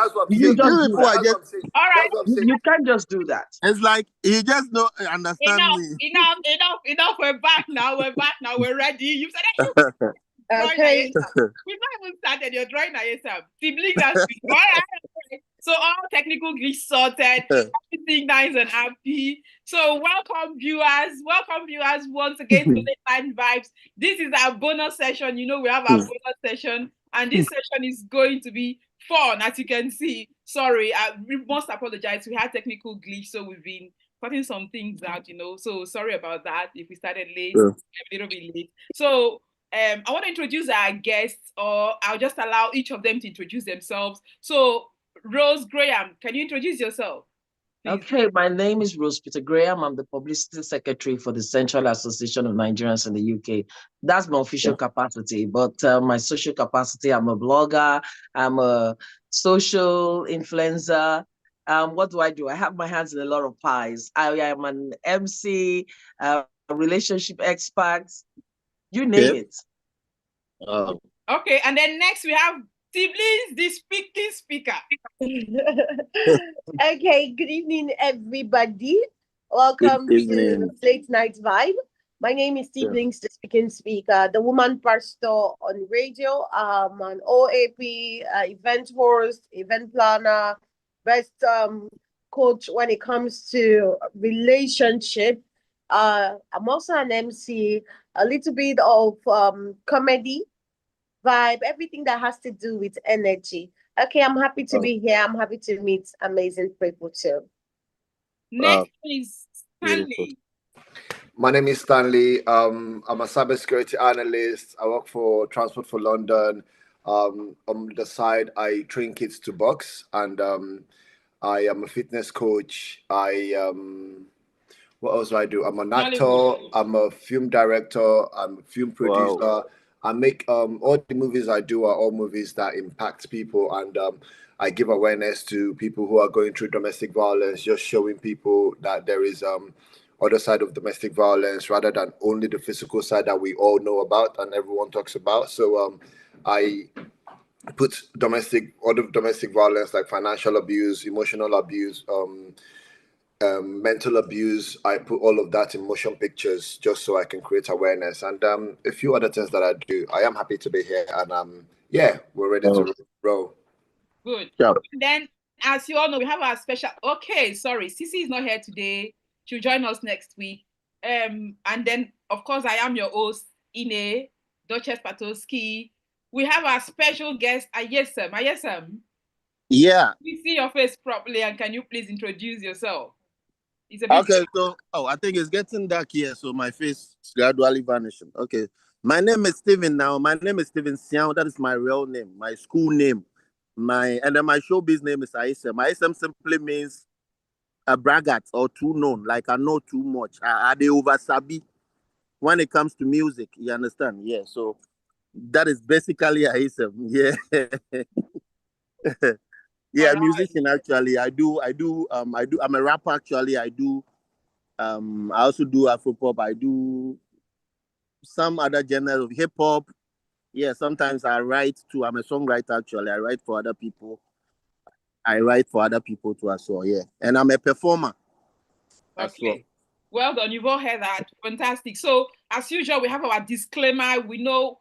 That's what I'm You saying. just do that. That's what I'm saying. All right. That's what I'm saying. You can't just do that. It's like he just don't understand Enough. We're back now. We're ready. You said it. Okay. We've not even started. You're drawing yourself. Siblings and siblings. All right. So all technical glitch sorted. Everything nice and happy. So welcome viewers. Once again to Late Line Vibes. This is our bonus session. You know we have our bonus session, and this session is going to be fun, as you can see. Sorry, we must apologize. We had technical glitch, so we've been cutting some things out. So sorry about that. If we started late, a little bit late. So. I want to introduce our guests, or I'll just allow each of them to introduce themselves. So, Rose Graham, can you introduce yourself, please? Okay, my name is Rose Peter Graham. I'm the Publicity Secretary for the Central Association of Nigerians in the UK. That's my official capacity, but my social capacity, I'm a blogger, I'm a social influencer. What do? I have my hands in a lot of pies. I am an MC, relationship expert, you name it. Okay, and then next we have Siblings, the speaking speaker. Okay, good evening, everybody. Welcome to Late Night Vibe. My name is Siblings, the speaking speaker, the woman pastor on radio. I'm an OAP, event host, event planner, best coach when it comes to relationship. I'm also an MC, a little bit of comedy, vibe, everything that has to do with energy. Okay, I'm happy to be here. I'm happy to meet amazing people too. Next is Stanley. My name is Stanley. I'm a cybersecurity analyst. I work for Transport for London. On the side, I train kids to box, and I am a fitness coach. What else do I do? I'm an actor. I'm a film director. I'm a film producer. Wow. I make all the movies I do are all movies that impact people, and I give awareness to people who are going through domestic violence, just showing people that there is other side of domestic violence rather than only the physical side that we all know about and everyone talks about. So I put other domestic violence like financial abuse, emotional abuse, mental abuse. I put all of that in motion pictures just so I can create awareness, and a few other things that I do. I am happy to be here, and we're ready to roll. Good. Yeah. Then, as you all know, we have our special. Okay, sorry, CC is not here today. She'll join us next week. And then, of course, I am your host, Ine, Duchess Patowski. We have our special guest, Ayesem. Ayesem. Yeah. We see your face properly, and can you please introduce yourself? Okay, so I think it's getting dark here, so my face is gradually vanishing. Okay, my name is Steven now. My name is Steven Siao. That is my real name, my school name. And then my showbiz name is Ayesem. Ayesem simply means a braggart or too known, like I know too much. I dey over sabi when it comes to music. You understand? Yeah. So that is basically Ayesem. Yeah. Yeah, right. Musician actually. I'm a rapper actually. I also do Afropop. I do some other genres of hip hop. Yeah, sometimes I write too. I'm a songwriter actually. I write for other people. I write for other people too as well. Yeah, and I'm a performer. Okay. Well done. You've all heard that. Fantastic. So as usual, we have our disclaimer. We know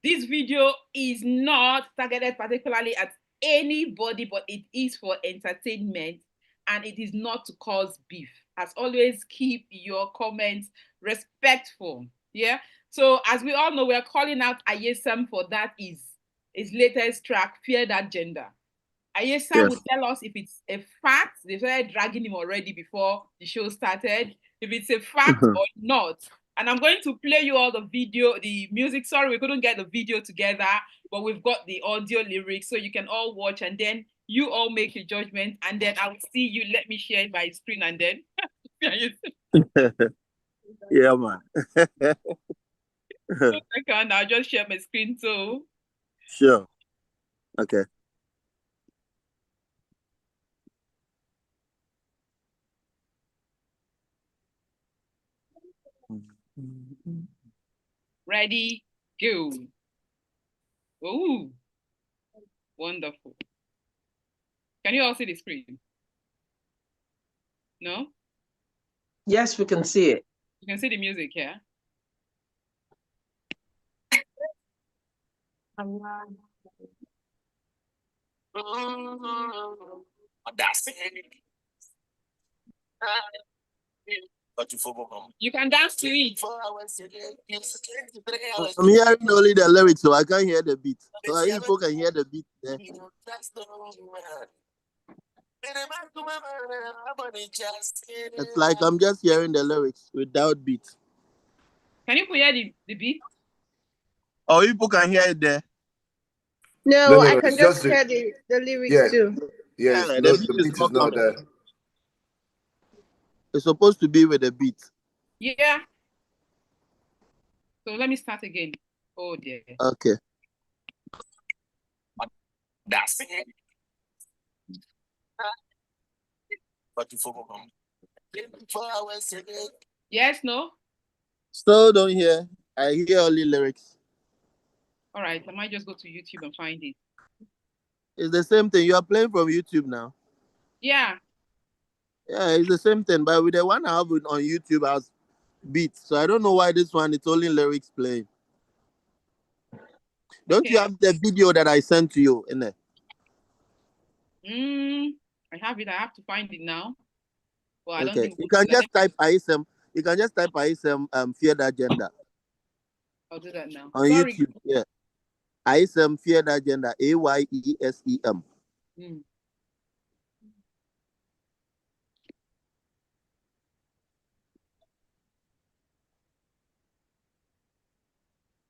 this video is not targeted particularly at anybody, but it is for entertainment, and it is not to cause beef. As always, keep your comments respectful. Yeah. So as we all know, we're calling out Ayesem for that is his latest track, Fear That Gender. Ayesem will tell us if it's a fact. They started dragging him already before the show started. If it's a fact or not. And I'm going to play you all the music. Sorry, we couldn't get the video together, but we've got the audio lyrics, so you can all watch, and then you all make your judgment, and then I'll see you. Let me share my screen, and then yeah, man. Second, I'll just share my screen too. Sure. Okay. Ready, go. Oh, wonderful. Can you all see the screen? No? Yes, we can see it. You can see the music, yeah? You can dance to it. I'm hearing only the lyrics, so I can't hear the beat. So people can hear the beat there. It's like I'm just hearing the lyrics without beat. Can you hear the beat? Oh, people can hear it there. No, I can just hear the lyrics too. Yes, the beat is not there. It's supposed to be with the beat. Yeah. So let me start again. Oh dear. Okay. That's it. Yes, no? Still don't hear. I hear only lyrics. All right, I might just go to YouTube and find it. It's the same thing. You are playing from YouTube now. Yeah. Yeah, it's the same thing. But with the one I have on YouTube has beats. So I don't know why this one it's only lyrics playing. Don't you have the video that I sent to you in there? I have it. I have to find it now. Well, I don't Okay. think You can just type ISM. You can just type ISM Fear That Gender. I'll do that now. On YouTube, yeah. ISM Fear That Gender. AYESEM.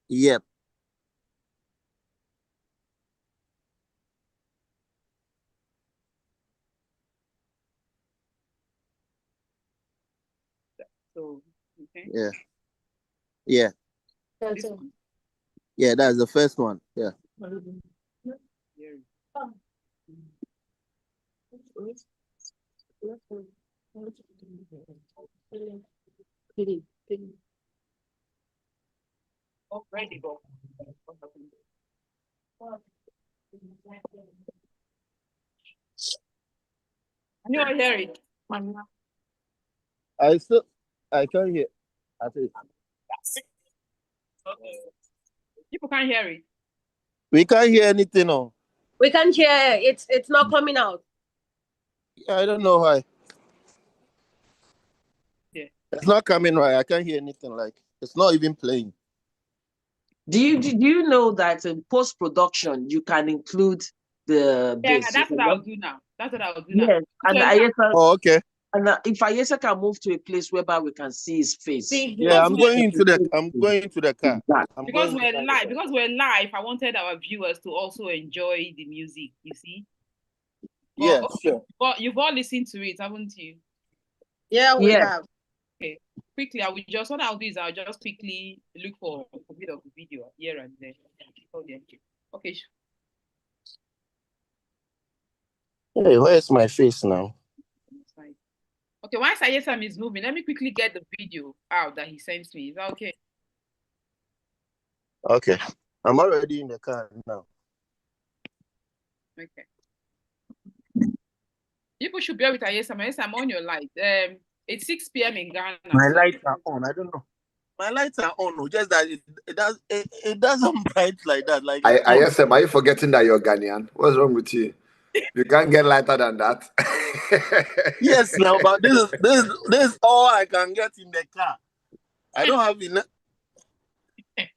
Yep. So, okay. Yeah. Yeah. Yeah, that's the first one. Yeah. Ready, go. Can you all hear it? I can't hear. People can't hear it. We can't hear anything. No. We can't hear. It's not coming out. Yeah, I don't know why. Yeah. It's not coming right. I can't hear anything. Like it's not even playing. Do you know that in post-production you can include the bass? That's what I'll do now. That's what I'll do now. Yes, and oh, okay. And if Ayesa can move to a place whereby we can see his face. Yeah, I'm going into the car. Because we're live, I wanted our viewers to also enjoy the music, you see? Yeah, sure. But you've all listened to it, haven't you? Yeah, we have. Okay. Quickly, what I'll do is I'll just quickly look for a bit of the video here and there. Okay. Hey, where's my face now? Okay, once Ayesam is moving, let me quickly get the video out that he sends me. Is that okay? Okay. I'm already in the car now. Okay. People should bear with Ayesam. Ayesam, on your light. It's 6 p.m. in Ghana. My lights are on. I don't know. My lights are on. Just that it doesn't bright like that. Like Ayesam, are you forgetting that you're Ghanaian? What's wrong with you? You can't get lighter than that. Yes, now, but this is all I can get in the car. I don't have enough.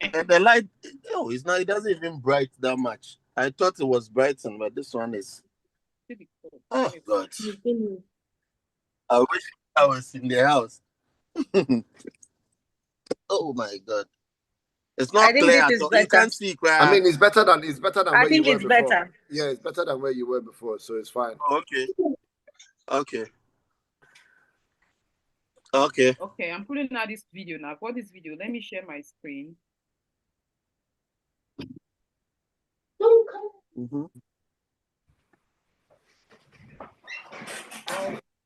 And the light, it's not. It doesn't even bright that much. I thought it was brightened, but this one is. Oh God! I wish I was in the house. Oh my God! It's not clear at all. You can't see. I mean, it's better than I where you were before. Better. Yeah, it's better than where you were before, so it's fine. Okay, I'm putting out this video now. For this video, let me share my screen.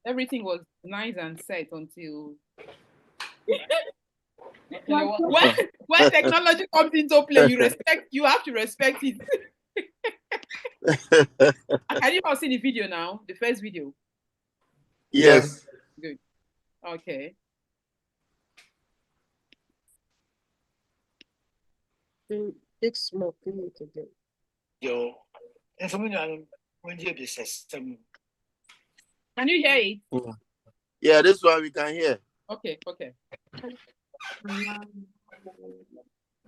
Everything was nice and set until when technology comes into play, you have to respect it. Can you all see the video now? The first video? Yes. Good. Okay. Big smoke. Yo. Can you hear it? Yeah, this one we can hear. Okay, okay.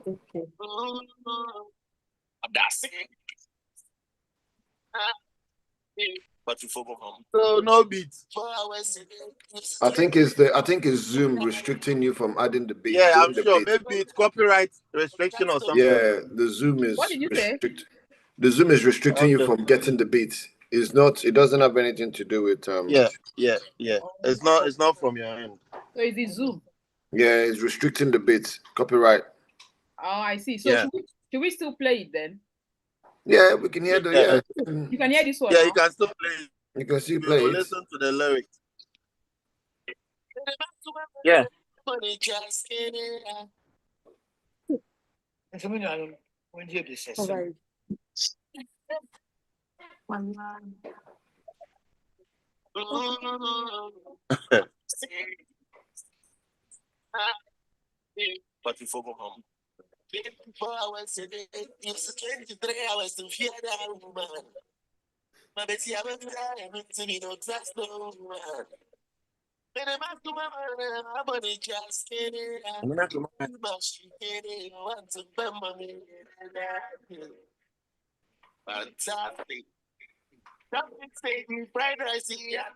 Okay. So no beats. I think it's Zoom restricting you from adding the beat. Yeah, I'm sure. Maybe it's copyright restriction or something. Yeah, the Zoom is What did you say? The Zoom is restricting you from getting the beat. It's not. It doesn't have anything to do with Yeah. It's not from your end. So is it Zoom? Yeah, it's restricting the beat. Copyright. Oh, I see. So should we still play it then? Yeah, we can hear the You can hear this one. Yeah, now? you can still play it. You can still play it. Listen to the lyrics. Yeah. Alright. But before go home. 24 hours a day, it's 23 hours to fear that woman. My Betty, I'm to me, no trust no man. When I'm to my man, I'm on it, just kidding. I'm not to my kidding. I want to spend money. Fantastic. Something say me fried rice, yeah,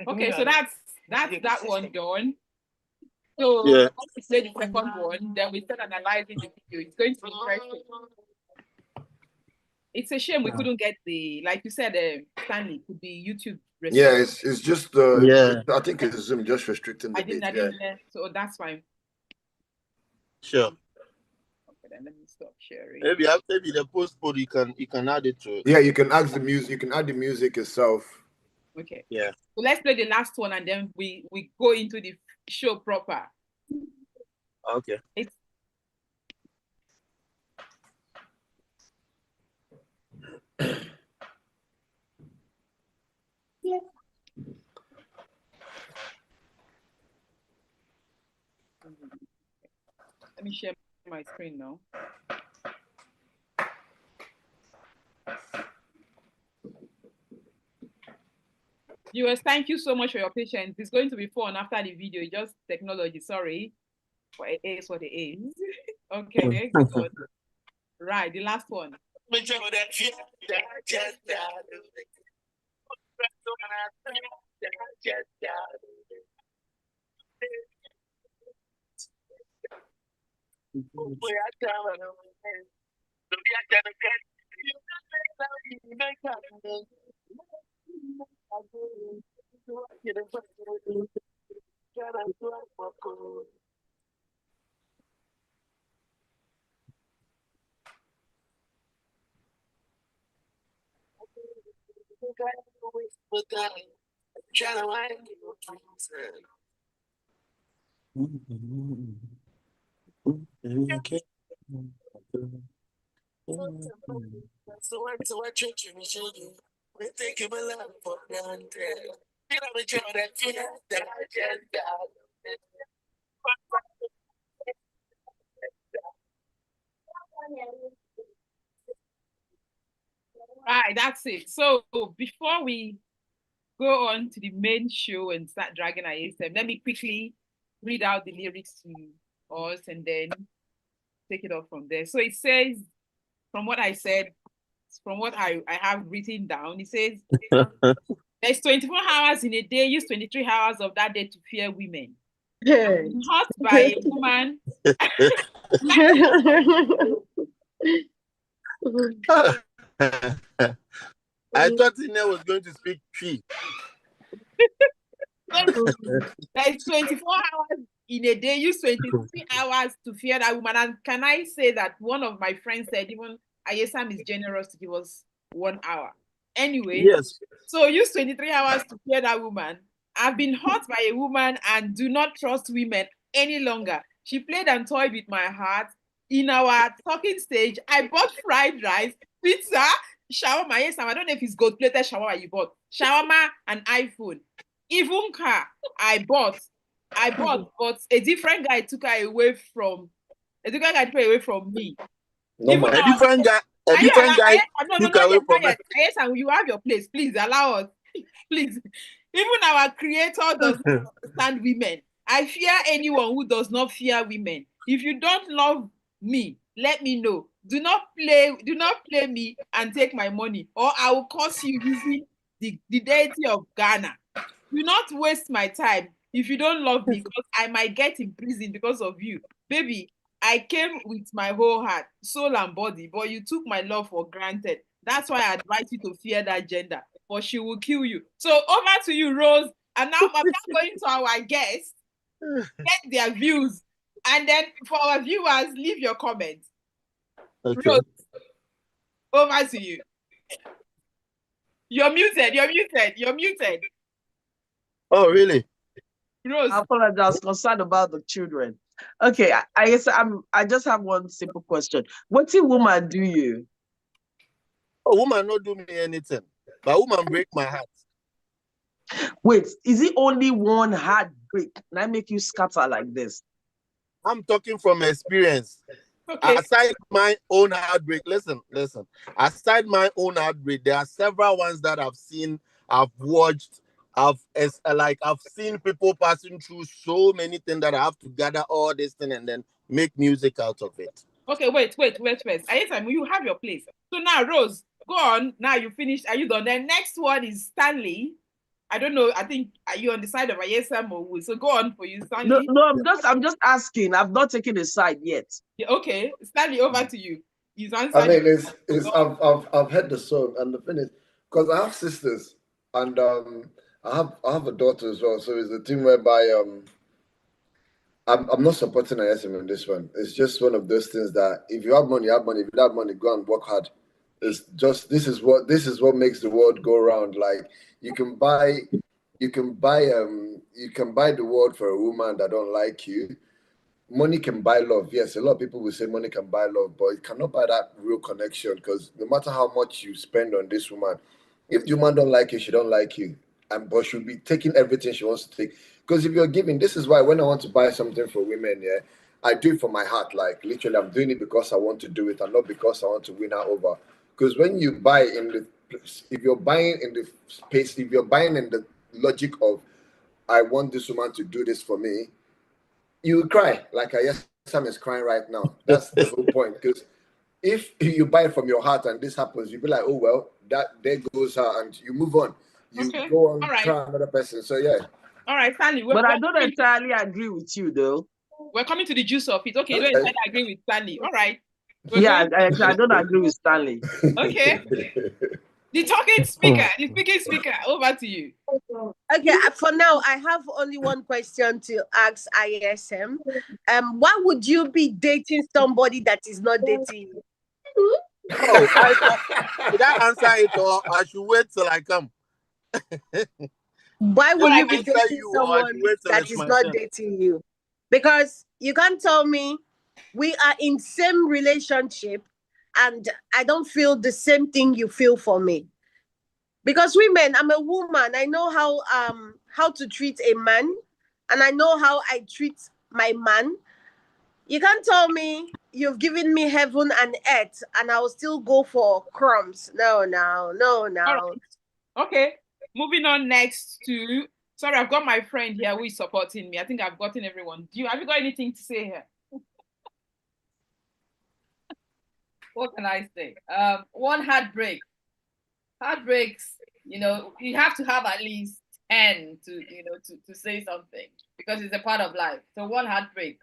Okay, so that's that one done. So we play the second one, then we start analyzing the video. It's going to be interesting. It's a shame we couldn't get the, like you said, Stanley, could be YouTube. Yeah, it's just I think it's Zoom just restricting the beat. Yeah. So that's fine. Sure. Okay, then let me stop sharing. Maybe the postcode you can add it to it. Yeah, you can add the music. You can add the music itself. Okay. Yeah. So let's play the last one and then we go into the show proper. Okay. Let me share my screen now. Viewers, thank you so much for your patience. It's going to be fun after the video. Just technology, sorry. But it is what it is. Okay, good one. Right, the last one. So what church you should do? We take him along for granted. You know, we try that Right, that's it. So before we go on to the main show and start dragging our ASM, let me quickly read out the lyrics to us and then take it off from there. So it says, from what I said, from what I have written down, it says, there's 24 hours in a day, use 23 hours of that day to fear women. Not by a woman. I thought Ine was going to speak tree. There's 24 hours in a day. Use 23 hours to fear that woman. And can I say that one of my friends said even Ayesam is generous to give us 1 hour. Anyway, yes. So use 23 hours to fear that woman. I've been hurt by a woman and do not trust women any longer. She played and toyed with my heart. In our talking stage, I bought fried rice, pizza, shawarma. Yes, I don't know if it's gold-plated shawarma you bought. Shawarma and iPhone. Even car, I bought, but a different guy took her away from me. No, Even A different guy. A different guy took away from me. Yes, and you have your place. Please allow us. Please. Even our creator does not understand women. I fear anyone who does not fear women. If you don't love me, let me know. Do not play me and take my money, or I will curse you using the deity of Ghana. Do not waste my time if you don't love me, because I might get in prison because of you. Baby, I came with my whole heart, soul, and body, but you took my love for granted. That's why I advise you to fear that gender, for she will kill you. So over to you, Rose. And now I'm going to our guests, get their views. And then for our viewers, leave your comments. Okay. Rose, over to you. You're muted. Oh, really? Rose. I apologize. I was concerned about the children. Okay, I guess I just have one simple question. What a woman do you? A woman not do me anything, but a woman break my heart. Wait, is it only one heartbreak? Can I make you scatter like this? I'm talking from experience. Okay. Aside my own heartbreak, listen. Aside my own heartbreak, there are several ones that I've seen, I've watched, I've seen people passing through so many things that I have to gather all this thing and then make music out of it. Okay, wait. Ayesam, you have your place. So now, Rose, go on. Now you finished. Are you done? The next one is Stanley. I don't know. I think, are you on the side of Ayesam or who? So go on for you, Stanley. No, I'm just asking. I've not taken a side yet. Yeah, okay, Stanley, over to you. He's answered. I mean, I've heard the song, and the thing is, because I have sisters, and I have a daughter as well. So it's a thing whereby I'm not supporting ISM in this one. It's just one of those things that if you have money, you have money. If you don't have money, go and work hard. It's just this is what makes the world go round. Like you can buy the world for a woman that don't like you. Money can buy love. Yes, a lot of people will say money can buy love, but it cannot buy that real connection, because no matter how much you spend on this woman, if the woman don't like you, she don't like you. But she'll be taking everything she wants to take. Because if you're giving, this is why when I want to buy something for women, yeah, I do it for my heart. Like literally, I'm doing it because I want to do it and not because I want to win her over. Because when you buy if you're buying in the space, if you're buying in the logic of, I want this woman to do this for me, you cry like Sam is crying right now. That's the whole point. Because if you buy it from your heart and this happens, you'll be like, oh well, there goes her, and you move on. You go on, try another person. So yeah. All right, Stanley. But I don't entirely agree with you, though. We're coming to the juice of it. Okay, you don't entirely agree with Stanley. All right. Yeah, I don't agree with Stanley. Okay. The talking speaker, the speaking speaker, over to you. Okay, for now, I have only one question to ask ISM. Why would you be dating somebody that is not dating you? Oh, did I answer it, or I should wait till I come? Why would you be dating someone that is not dating you? Because you can't tell me we are in same relationship and I don't feel the same thing you feel for me. Because women, I'm a woman. I know how to treat a man, and I know how I treat my man. You can't tell me you've given me heaven and earth and I will still go for crumbs. No. Right. Okay, moving on next to, sorry, I've got my friend here who is supporting me. I think I've gotten everyone. Have you got anything to say here? What can I say? One heartbreaks, you have to have at least 10 to say something, because it's a part of life. So one heartbreak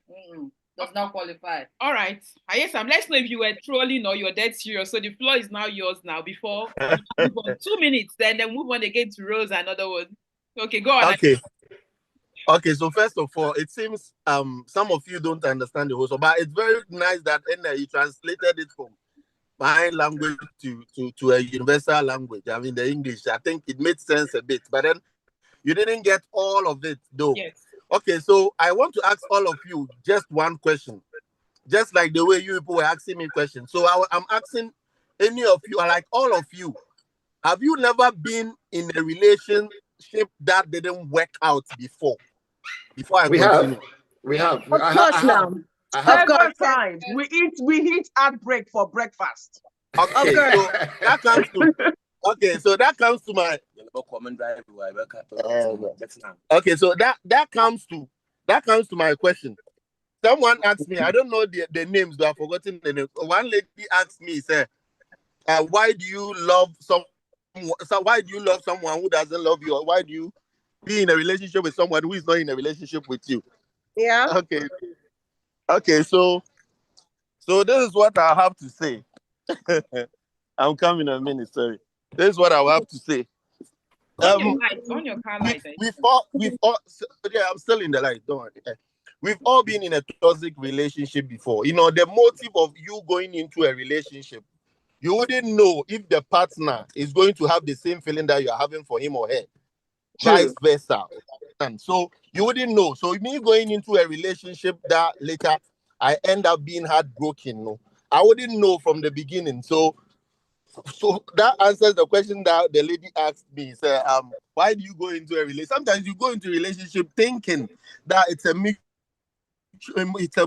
does not qualify. All right. Ayesam, let's know if you were trolling or you're dead serious. So the floor is now yours now. Before move on. 2 minutes, then move on again to Rose, another one. Okay, go on. Okay. Okay, so first of all, it seems some of you don't understand the whole song, but it's very nice that you translated it from my language to a universal language. I mean, the English. I think it made sense a bit, but then you didn't get all of it, though. Yes. Okay, so I want to ask all of you just one question, just like the way you people were asking me questions. So I'm asking any of you, like all of you, have you never been in a relationship that didn't work out before? Before I continue. We have. Of course, now. Of course, times. We eat heartbreak for breakfast. Okay, so that comes to my okay, so that comes to my question. Someone asked me, I don't know the names, but I've forgotten the names. One lady asked me, why do you love why do you love someone who doesn't love you? Or why do you be in a relationship with someone who is not in a relationship with you? Yeah. Okay, so this is what I have to say. I'm coming in a minute, sorry. This is what I have to say. On your car light. We've all yeah, I'm still in the light, don't worry. We've all been in a toxic relationship before. You know, the motive of you going into a relationship, you wouldn't know if the partner is going to have the same feeling that you're having for him or her. Vice versa. And so you wouldn't know. So me going into a relationship that later I end up being heartbroken, no, I wouldn't know from the beginning. So that answers the question that the lady asked me. Say, why do you go into a relationship? Sometimes you go into a relationship thinking that it's a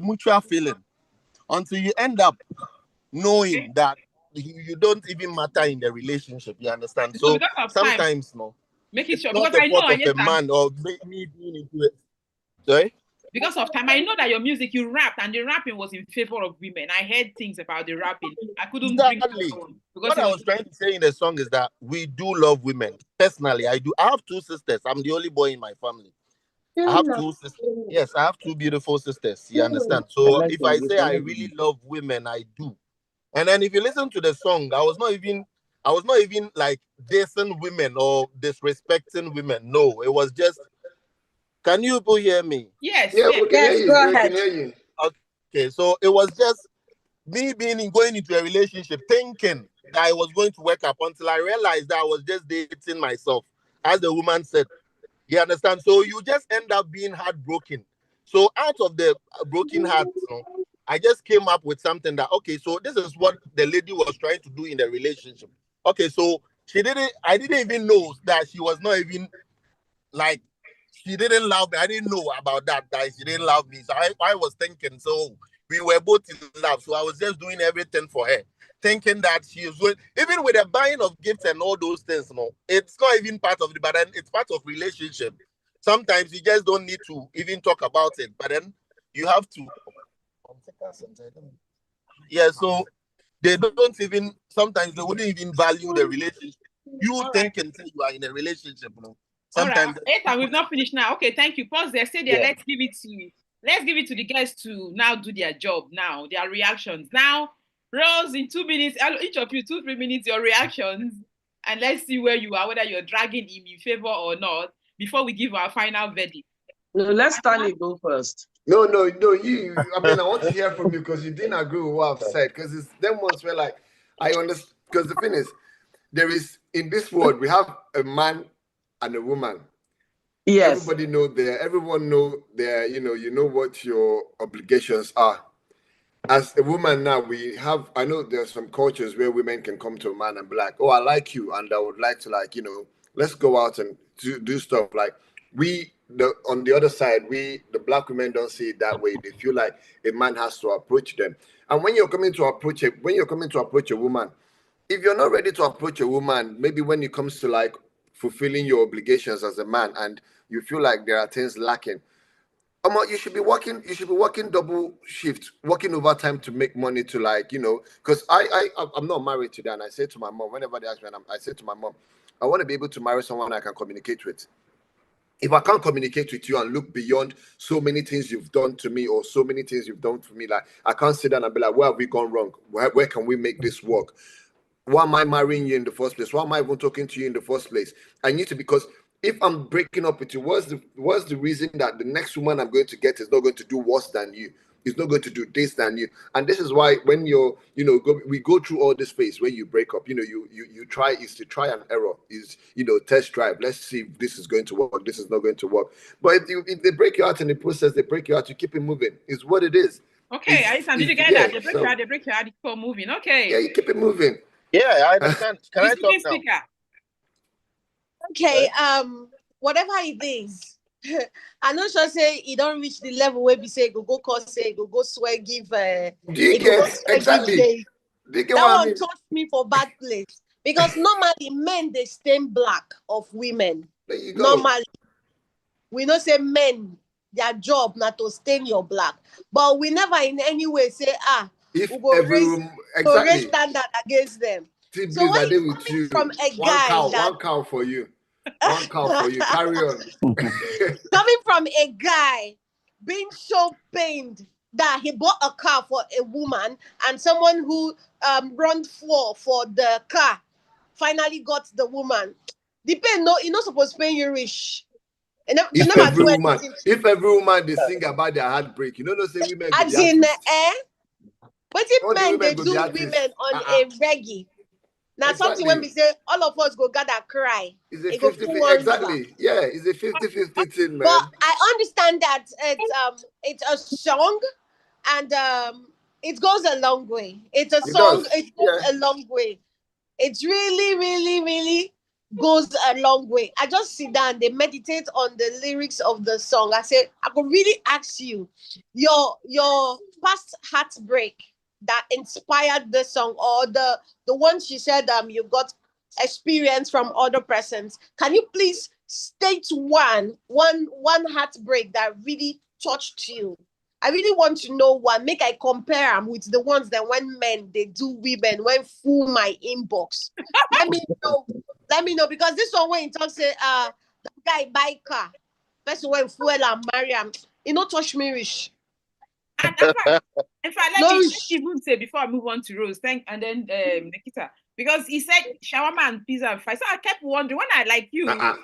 mutual feeling, until you end up knowing that you don't even matter in the relationship. You understand? So sometimes, no. Make it sure, because I know of a man or me being into it. Sorry? Because of time, I know that your music, you rapped, and the rapping was in favor of women. I heard things about the rapping. I couldn't bring it on. What I was trying to say in the song is that we do love women. Personally, I do. I have two sisters. I'm the only boy in my family. I have two sisters. Yes, I have two beautiful sisters. You understand? So if I say I really love women, I do. And then if you listen to the song, I was not even like dissing women or disrespecting women. No, it was just. Can you people hear me? Yes. Yeah, we can hear you. Go we ahead. can hear you. Okay, so it was just me going into a relationship thinking that I was going to work up until I realized that I was just dating myself, as the woman said. You understand? So you just end up being heartbroken. So out of the broken heart, I just came up with something that, okay, so this is what the lady was trying to do in the relationship. Okay, so I didn't even know that she was not even like, she didn't love me. I didn't know about that she didn't love me. So I was thinking, so we were both in love. So I was just doing everything for her, thinking that she was going, even with the buying of gifts and all those things, it's not even part of it, but then it's part of relationship. Sometimes you just don't need to even talk about it, but then you have to. Yeah, so they don't even, sometimes they wouldn't even value the relationship. You think and say you are in a relationship, Sometimes. All right. We've not finished now. Okay, thank you. Pause there. Stay there. Yeah. Let's give it to the guests to now do their job now, their reactions. Now, Rose, in 2 minutes, each of you, 2-3 minutes, your reactions, and let's see where you are, whether you're dragging him in favor or not, before we give our final verdict. No, let's Stanley go first. No, you. I mean, I want to hear from you because you didn't agree with what I've said. Because it's them ones where, like, I understand. Because the thing is, there is, in this world, we have a man and a woman. Yes. Everyone know their, you know what your obligations are. As a woman now, I know there's some cultures where women can come to a man and be like, oh, I like you, and I would like to, like, let's go out and do stuff. Like, on the other side, the black women don't see it that way. They feel like a man has to approach them. And when you're coming to approach a woman, if you're not ready to approach a woman, maybe when it comes to like fulfilling your obligations as a man, and you feel like there are things lacking, you should be working double shift, working overtime to make money to, like, because I'm not married today, and I say to my mom, whenever they ask me, I say to my mom, I want to be able to marry someone I can communicate with. If I can't communicate with you and look beyond so many things you've done to me or so many things you've done for me, like, I can't sit down and be like, where have we gone wrong? Where can we make this work? Why am I marrying you in the first place? Why am I even talking to you in the first place? I need to, because if I'm breaking up with you, what's the reason that the next woman I'm going to get is not going to do worse than you? It's not going to do this than you. And this is why when you're, we go through all this phase when you break up, you try and error, test drive. Let's see if this is going to work, this is not going to work. But if they break you out in the process, they break you out, you keep it moving. It's what it is. Okay, I did you get that? They break you out, you keep moving. Okay. Yeah, you keep it moving. Yeah, I understand. Can I talk now? Speaker. Okay, whatever it is. I know sure say you don't reach the level where we say go cause say go swear give do you get exactly that one touched me for bad place because normally men they stain black of women. There you go. Normally we know say men their job not to stain your black, but we never in any way say if we go raise standard against them. So when you coming from a guy one cow for you. One cow for you. Carry on. Coming from a guy being so pained that he bought a car for a woman and someone who run for the car finally got the woman. The pain, no, you're not supposed to pay you rich. If every woman they sing about their heartbreak, you know, no say women. As in, but if men they do women on a reggae. Now something when we say all of us go gather cry. It's a 50-50, exactly. Yeah, it's a 50-50 thing, man. But I understand that it's a song and it goes a long way. It's a song, it goes a long way. It's really, really, really goes a long way. I just sit down, they meditate on the lyrics of the song. I say, I could really ask you, your past heartbreak that inspired the song, or the one she said you got experience from other persons. Can you please state one heartbreak that really touched you? I really want to know one. Make I compare them with the ones that when men they do women when fool my inbox. Let me know because this one when he talks say the guy buy car. Person when fool and marry him, he not touch me rich. And in fact, let me even say before I move on to Rose, and then Nikita, because he said shawarma and pizza and fries. So I kept wondering when I like you. Shawarma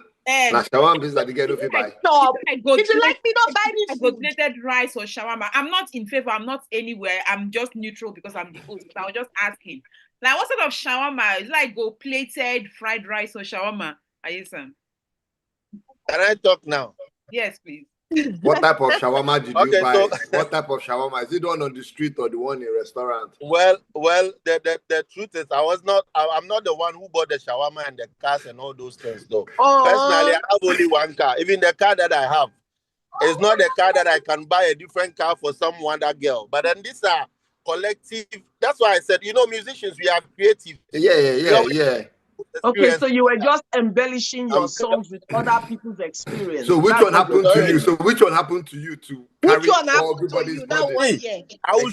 and pizza, they get if you buy. If you like me, don't buy this food. Goatinated rice or shawarma. I'm not in favor. I'm not anywhere. I'm just neutral because I'm the host. So I was just asking, like, what sort of shawarma? Is like gold plated fried rice or shawarma? Ayesan. Can I talk now? Yes, please. What type of shawarma did you buy? What type of shawarma? Is it the one on the street or the one in a restaurant? Well, the truth is, I'm not the one who bought the shawarma and the cars and all those things, though. Personally, I have only one car. Even the car that I have is not the car that I can buy a different car for someone, that girl. But then these are collective. That's why I said, musicians, we are creative. Yeah. Okay, so you were just embellishing your songs with other people's experience. So which one happened to you? Which one happened to you to carry everybody's body? I will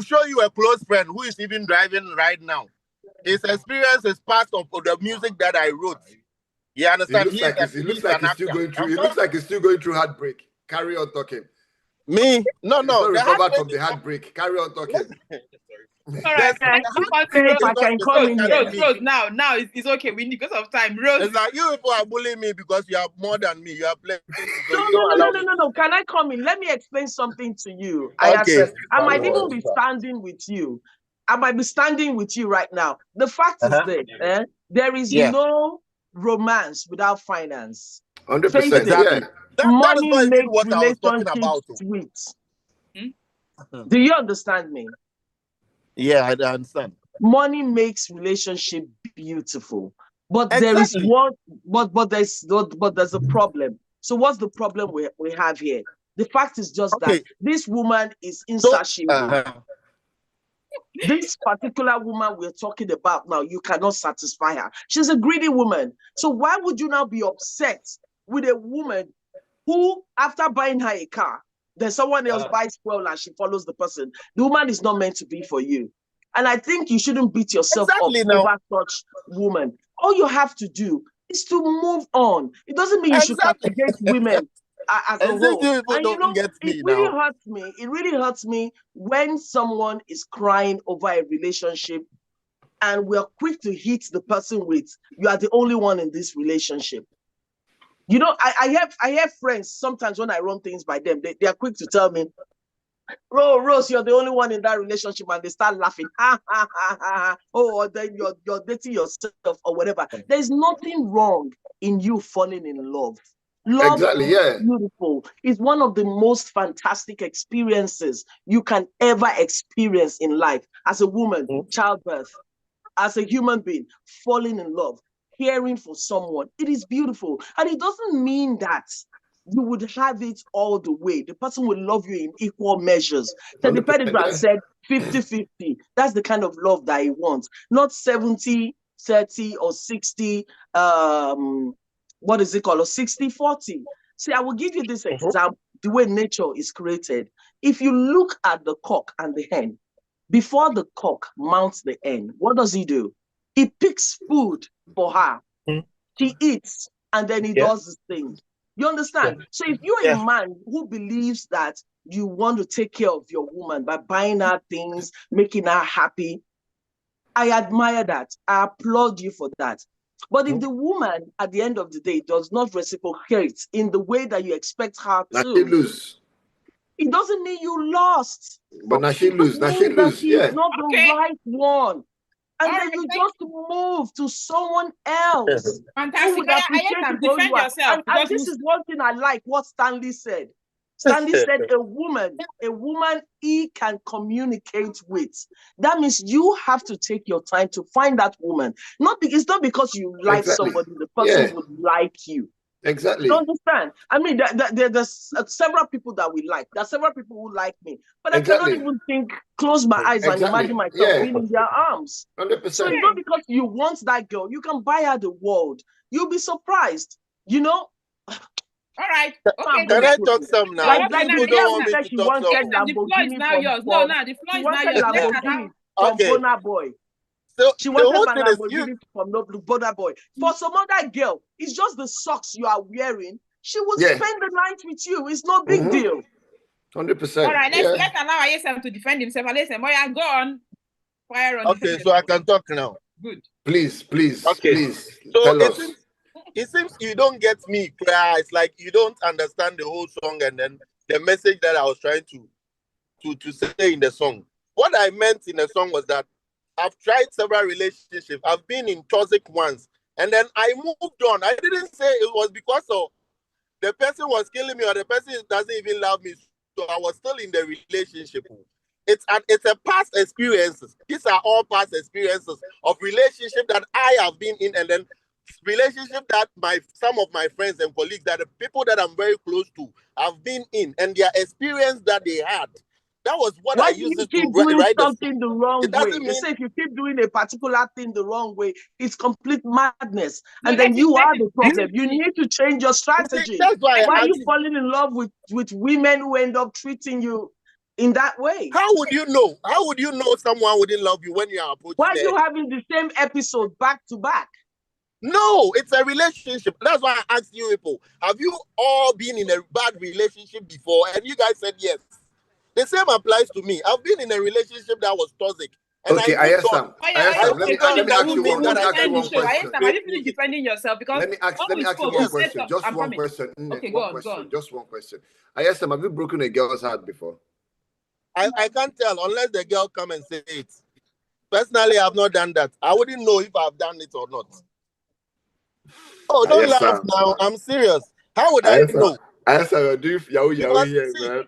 show you a close friend who is even driving right now. His experience is part of the music that I wrote. You understand? It looks like he's still going through heartbreak. Carry on talking. Me? No. Recovered from the heartbreak. Carry on talking. All right, I can call in Rose. Now it's okay. We need because of time. Rose, it's like you people are bullying me because you are more than me. You are playing. No. Can I come in? Let me explain something to you. I might even be standing with you. I might be standing with you right now. The fact is that there is no romance without finance. 100%. Yeah. Money makes relationships sweet. Do you understand me? Yeah, I understand. Money makes relationship beautiful, but there is one, but there's a problem. So what's the problem we have here? The fact is just that this woman is insatiable. This particular woman we're talking about now, you cannot satisfy her. She's a greedy woman. So why would you now be upset with a woman who, after buying her a car, then someone else buys fuel and she follows the person? The woman is not meant to be for you. And I think you shouldn't beat yourself up over such woman. All you have to do is to move on. It doesn't mean you should castigate women as a whole. And it really hurts me when someone is crying over a relationship and we're quick to hit the person with, you are the only one in this relationship. You know, I have friends sometimes when I run things by them, they are quick to tell me, Rose, you're the only one in that relationship, and they start laughing. Ha ha ha ha. Oh, or then you're dating yourself or whatever. There's nothing wrong in you falling in love. Love is beautiful. It's one of the most fantastic experiences you can ever experience in life. As a woman, childbirth, as a human being, falling in love, caring for someone. It is beautiful. And it doesn't mean that you would have it all the way. The person will love you in equal measures. Teddy Pendergrass said 50-50. That's the kind of love that he wants. Not 70-30 or 60, what is it called? Or 60-40. See, I will give you this example, the way nature is created. If you look at the cock and the hen, before the cock mounts the hen, what does he do? He picks food for her. She eats, and then he does this thing. You understand? So if you're a man who believes that you want to take care of your woman by buying her things, making her happy, I admire that. I applaud you for that. But if the woman, at the end of the day, does not reciprocate in the way that you expect her to, it doesn't mean you lost. But now she lose. Now she lose. She's not the right one. And then you just move to someone else. Fantastic. Defend yourself. And this is one thing I like what Stanley said. Stanley said a woman he can communicate with. That means you have to take your time to find that woman. It's not because you like somebody, the person would like you. Exactly. You understand? I mean, there's several people that we like. There are several people who like me, but I cannot even close my eyes and imagine myself being in their arms. 100%. So it's not because you want that girl. You can buy her the world. You'll be surprised. You know. All right. Okay. Can I talk some now? Like the girl said she wanted Lamborghini now yours. No, the floor is now yours. Lamborghini from Bona Boy. So she wanted a Lamborghini from Bona Boy. For some other girl, it's just the socks you are wearing. She will spend the night with you. It's no big deal. 100%. All right, let's allow Ayesam to defend himself. Ayesam, go on. Fire on. Okay, so I can talk now. Good. Please. Okay. Please. So tell us. It seems you don't get me clear. It's like you don't understand the whole song and then the message that I was trying to say in the song. What I meant in the song was that I've tried several relationships. I've been in toxic ones. And then I moved on. I didn't say it was because of the person was killing me or the person doesn't even love me. So I was still in the relationship. It's a past experiences. These are all past experiences of relationship that I have been in, and then relationship that some of my friends and colleagues, that the people that I'm very close to have been in, and their experience that they had. That was what I used to keep doing something the wrong way. They say if you keep doing a particular thing the wrong way, it's complete madness. And then you are the problem. You need to change your strategy. That's why are you falling in love with women who end up treating you in that way? How would you know? How would you know someone wouldn't love you when you are approaching? Why are you having the same episode back to back? No, it's a relationship. That's why I asked you people, have you all been in a bad relationship before? And you guys said yes. The same applies to me. I've been in a relationship that was toxic. Okay, Ayesam, let me ask you one question. Are you finished defending yourself? Because let me ask you one question. Just one question. Okay, go on. Just one question. Ayesam, have you broken a girl's heart before? I can't tell unless the girl come and say it. Personally, I've not done that. I wouldn't know if I've done it or not. Oh, don't laugh now. I'm serious. How would I know? Ayesam, do you yahoo here, man?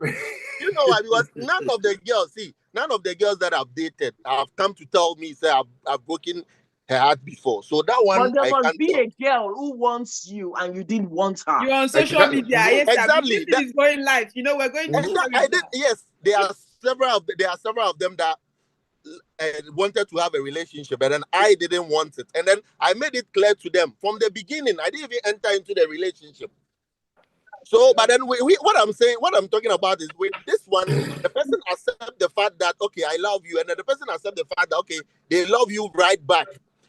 You know why? Because none of the girls that I've dated have come to tell me, say, I've broken her heart before. So that one, but there must be a girl who wants you and you didn't want her. You're on social media. Yes, exactly. This is going live. You know, we're going to. I did. Yes, there are several of them that wanted to have a relationship, and then I didn't want it. And then I made it clear to them from the beginning. I didn't even enter into the relationship. So, but then what I'm talking about is with this one, the person accept the fact that, okay, I love you. And then the person accept the fact that, okay, they love you right back.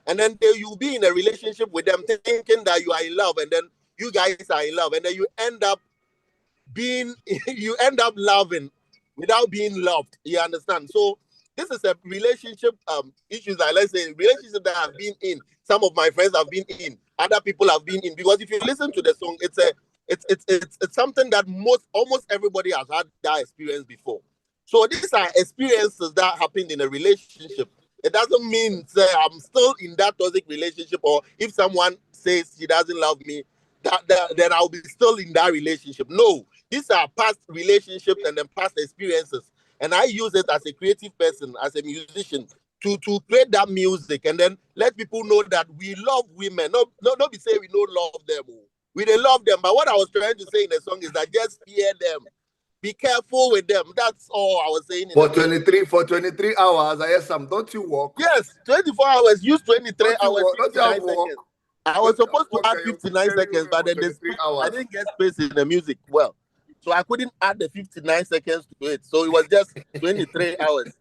And then you'll be in a relationship with them thinking that you are in love. And then you guys are in love. And then you end up loving without being loved. You understand? So this is a relationship issues, like let's say relationship that I've been in. Some of my friends have been in. other people have been in. Because if you listen to the song, it's something that almost everybody has had that experience before. So these are experiences that happened in a relationship. It doesn't mean say I'm still in that toxic relationship, or if someone says he doesn't love me, then I'll be still in that relationship. No, these are past relationships and then past experiences. And I use it as a creative person, as a musician, to create that music and then let people know that we love women. No, be say we don't love them. We don't love them. But what I was trying to say in the song is that just fear them. Be careful with them. That's all I was saying. For 23 hours, I hear some. Don't you walk? Yes, 24 hours. Use 23 hours. 59 seconds. I was supposed to add 59 seconds, but then I didn't get space in the music. Well, so I couldn't add the 59 seconds to it. So it was just 23 hours.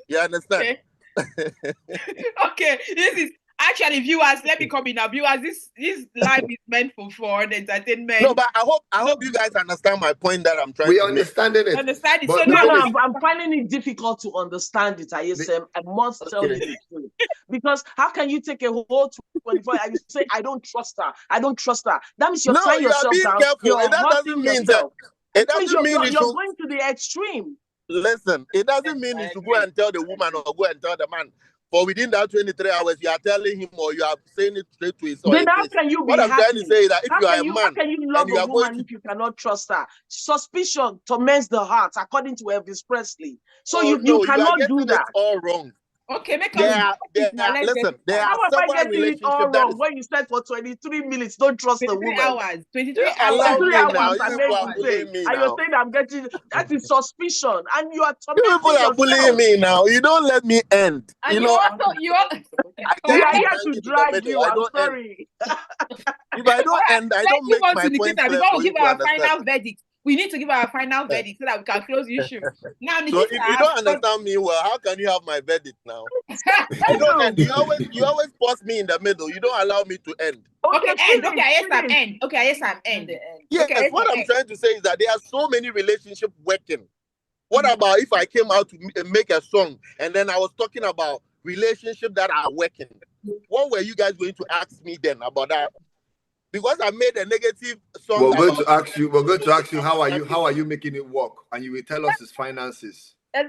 You understand? Okay. This is actually, viewers. Let me come in now, viewers. This live is meant for entertainment. No, but I hope you guys understand my point that I'm trying to make. We understand it. Understand it. So no, I'm finding it difficult to understand it. I must tell you the truth. Because how can you take a whole 24 and you say I don't trust her? I don't trust her. That means you're tying yourself down. Careful. That doesn't mean that. It doesn't mean you're going to the extreme. Listen, it doesn't mean you should go and tell the woman or go and tell the man. For within that 23 hours, you are telling him or you are saying it straight to his face. Then how can you be What I'm trying to say is that if you are a man, how can you love a woman if you cannot trust her? Suspicion torments the heart, according to Elvis Presley. So you cannot do that. All wrong. Okay, there are several relationships all wrong. When you said for 23 minutes, don't trust the woman. 23 hours. 23 hours and you're saying I'm getting that is suspicion, and you are tormenting people are bullying me now. You don't let me end. And you are here to drag you. I'm sorry. If I don't end, I don't make my point clear before we give our final verdict. We need to give our final verdict so that we can close the issue. Now, so if you don't understand me well, how can you have my verdict now? You don't end. You always pause me in the middle. You don't allow me to end. Okay, end. Okay, yes, I'm end. Okay, yes, I'm end. Yes, okay, what I'm trying to say is that there are so many relationships working. What about if I came out to make a song and then I was talking about relationships that are working? What were you guys going to ask me then about that? Because I made a negative song. We're going to ask you how are you making it work, and you will tell us his finances. No,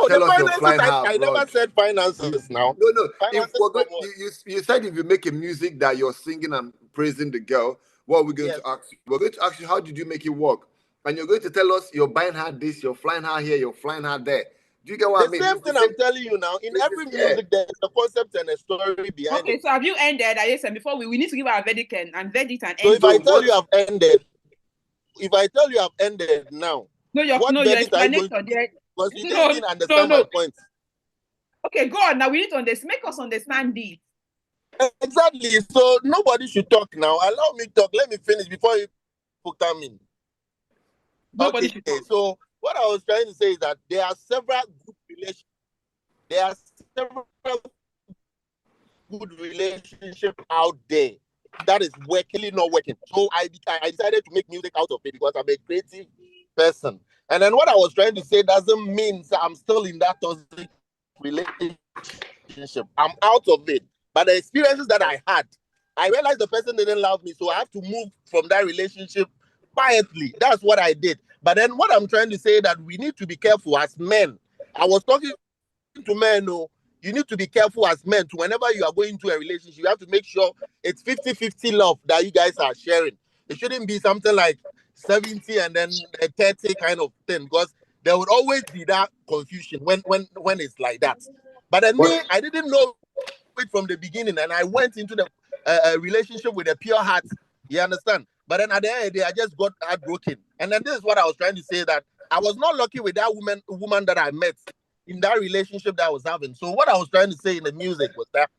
the finances. I never said finances now. No. You said if you make a music that you're singing and praising the girl, what are we going to ask you? We're going to ask you how did you make it work, and you're going to tell us you're buying her this, you're flying her here, you're flying her there. Do you get what I mean? The same thing I'm telling you now. In every music, there's a concept and a story behind it. Okay, so have you ended? I said before we need to give our verdict and verdict and end. So if I tell you I've ended now, your explanation there. Because you didn't understand my point. Okay, go on. Now we need to make us understand this. Exactly. So nobody should talk now. Allow me to talk. Let me finish before you come in. Nobody should talk. So what I was trying to say is that there are several good relationships. There are several good relationships out there that is working, not working. So I decided to make music out of it because I'm a creative person. And then what I was trying to say doesn't mean that I'm still in that toxic relationship. I'm out of it. But the experiences that I had, I realized the person didn't love me, so I have to move from that relationship quietly. That's what I did. But then what I'm trying to say is that we need to be careful as men. I was talking to men, you need to be careful as men. Whenever you are going into a relationship, you have to make sure it's 50-50 love that you guys are sharing. It shouldn't be something like 70 and then 30 kind of thing, because there would always be that confusion when it's like that. But then I didn't know it from the beginning, and I went into the relationship with a pure heart. You understand? But then at the end of the day, I just got heartbroken. And then this is what I was trying to say, that I was not lucky with that woman that I met in that relationship that I was having. So what I was trying to say in the music was that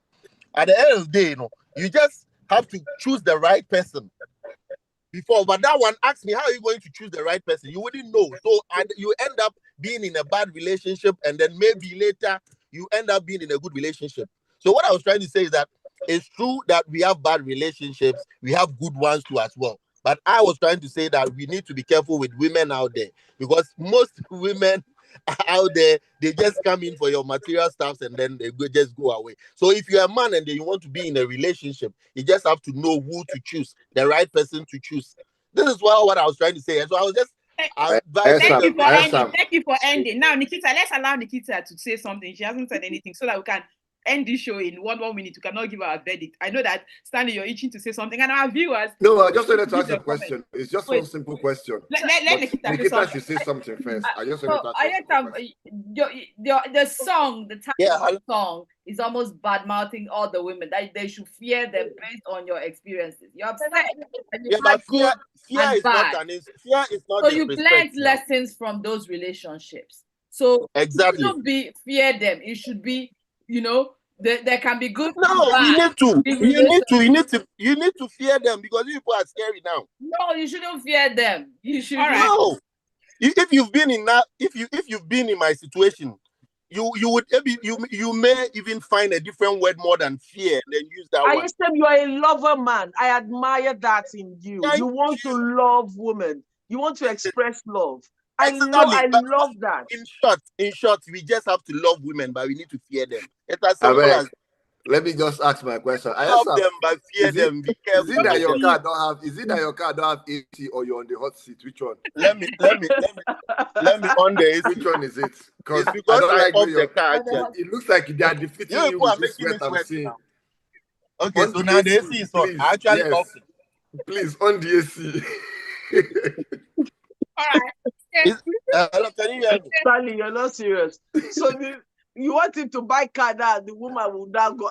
at the end of the day, you just have to choose the right person. But that one asked me, how are you going to choose the right person? You wouldn't know. So you end up being in a bad relationship, and then maybe later you end up being in a good relationship. So what I was trying to say is that it's true that we have bad relationships. We have good ones too as well. But I was trying to say that we need to be careful with women out there, because most women out there, they just come in for your material stuffs and then they just go away. So if you're a man and then you want to be in a relationship, you just have to know who to choose, the right person to choose. This is what I was trying to say. And so I was just thank you for ending. Thank you for ending. Now, Nikita, let's allow Nikita to say something. She hasn't said anything so that we can end this show in one minute. We cannot give our verdict. I know that Stanley, you're itching to say something, and our viewers. No, I just wanted to ask a question. It's just one simple question. Let Nikita should say something first. I just wanted to ask the song, the title of the song is almost bad mouthing all the women that they should fear them based on your experiences. You're upset. Yeah, but fear is not fear is not. So you learned lessons from those relationships. So exactly, it shouldn't be fear them. It should be, there can be good. No, you need to fear them because people are scary now. No, you shouldn't fear them. You should. No, if you've been in that, if you've been in my situation, you may even find a different word more than fear and then use that one. I said you are a lover man. I admire that in you. You want to love women. You want to express love. Exactly. I love that. In short, we just have to love women, but we need to fear them. It's as simple as. Let me just ask my question. I love them, but fear them. Be careful. Is it that your car don't have? Is it that your car don't have AC or you're on the hot seat? Which one? Let me on the AC. Which one is it? Because I don't like the car. It looks like they are defeating you with this sweat I'm seeing. Okay, so now the AC is on. Actually, talking. Please on the AC. All right. Hello, can you hear me? Stanley, you're not serious. So you want him to buy car that the woman would not go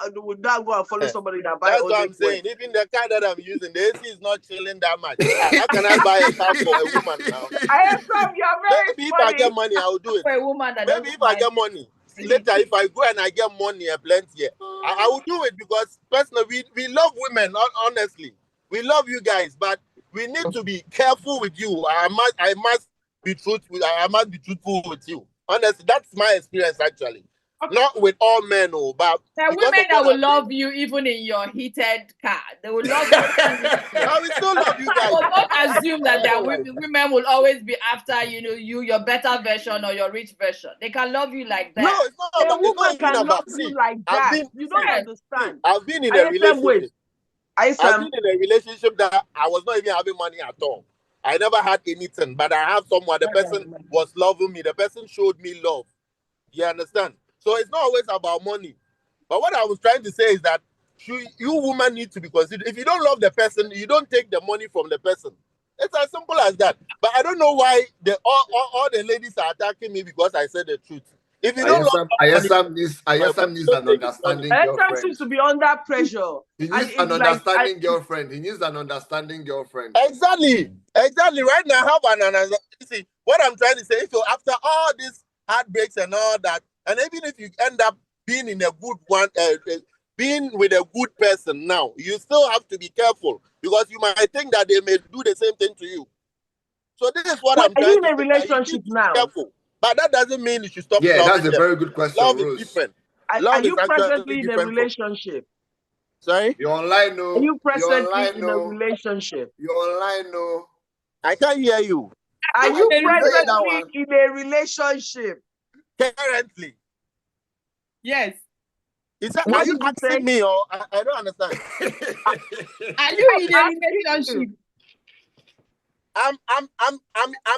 and follow somebody that buy. That's what I'm saying. Even the car that I'm using, the AC is not chilling that much. How can I buy a car for a woman now? I am you're very Maybe if I get money, I will do it. For a woman that maybe if I get money. Later, if I go and I get money and plenty, I will do it because personally, we love women, honestly. We love you guys, but we need to be careful with you. I must be truthful. I must be truthful with you. Honestly, that's my experience actually. Okay. Not with all men, but there are women that will love you even in your heated car. They will love you. I will still love you guys. So don't assume that there are women will always be after your better version or your rich version. They can love you like that. No, it's not. A woman can love you like that. You don't understand. I've been in a relationship. I've been in a relationship that I was not even having money at all. I never had anything, but I have someone. The person was loving me. The person showed me love. You understand? So it's not always about money. But what I was trying to say is that you women need to be considered. If you don't love the person, you don't take the money from the person. It's as simple as that. But I don't know why all the ladies are attacking me because I said the truth. If you don't love Ayesam needs an understanding girlfriend. Ayesam seems to be under pressure. He needs an understanding girlfriend. He needs an understanding girlfriend. Exactly. Right now, I have an understanding. See, what I'm trying to say, so after all these heartbreaks and all that, and even if you end up being in a good one, being with a good person now, you still have to be careful because you might think that they may do the same thing to you. So this is what I'm trying to say. Are you in a relationship now? Careful. But that doesn't mean you should stop. Yeah, that's a very good question. Love is different. Are you presently in a relationship? Sorry? You're online, no. Are you presently in a relationship? You're online, no. I can't hear you. Are you presently in a relationship? Currently. Yes. Are you asking me or I don't understand? Are you in a relationship? I'm